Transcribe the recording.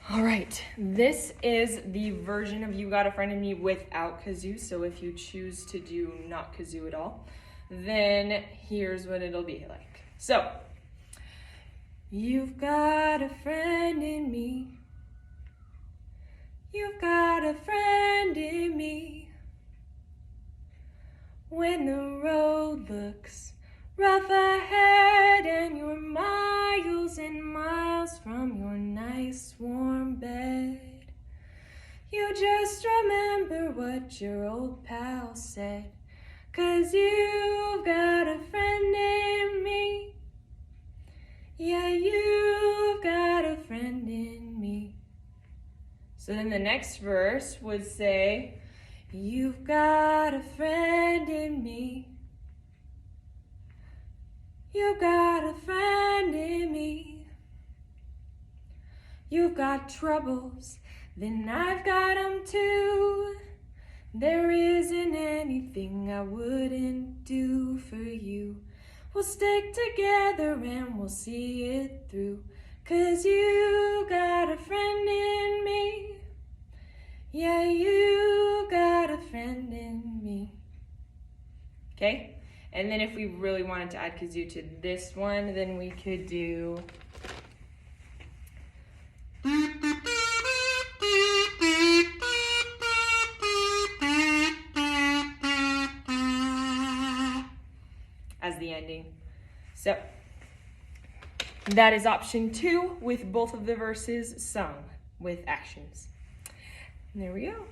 All right, this is the version of You Got a Friend in Me without kazoo. So if you choose to do not kazoo at all, then here's what it'll be like. So, you've got a friend in me. You've got a friend in me. When the road looks rough ahead and you're miles and miles from your nice warm bed, you just remember what your old pal said, 'cause you've got a friend in me. Yeah, you've got a friend in me. So then the next verse would say, you've got a friend in me. You've got a friend in me. You've got troubles, then I've got 'em too. There isn't anything I wouldn't do for you. We'll stick together and we'll see it through, 'cause you got a friend in me. Yeah, you got a friend in me. Okay? And then if we really wanted to add kazoo to this one, then we could do as the ending. So that is option 2 with both of the verses sung with actions. And there we go.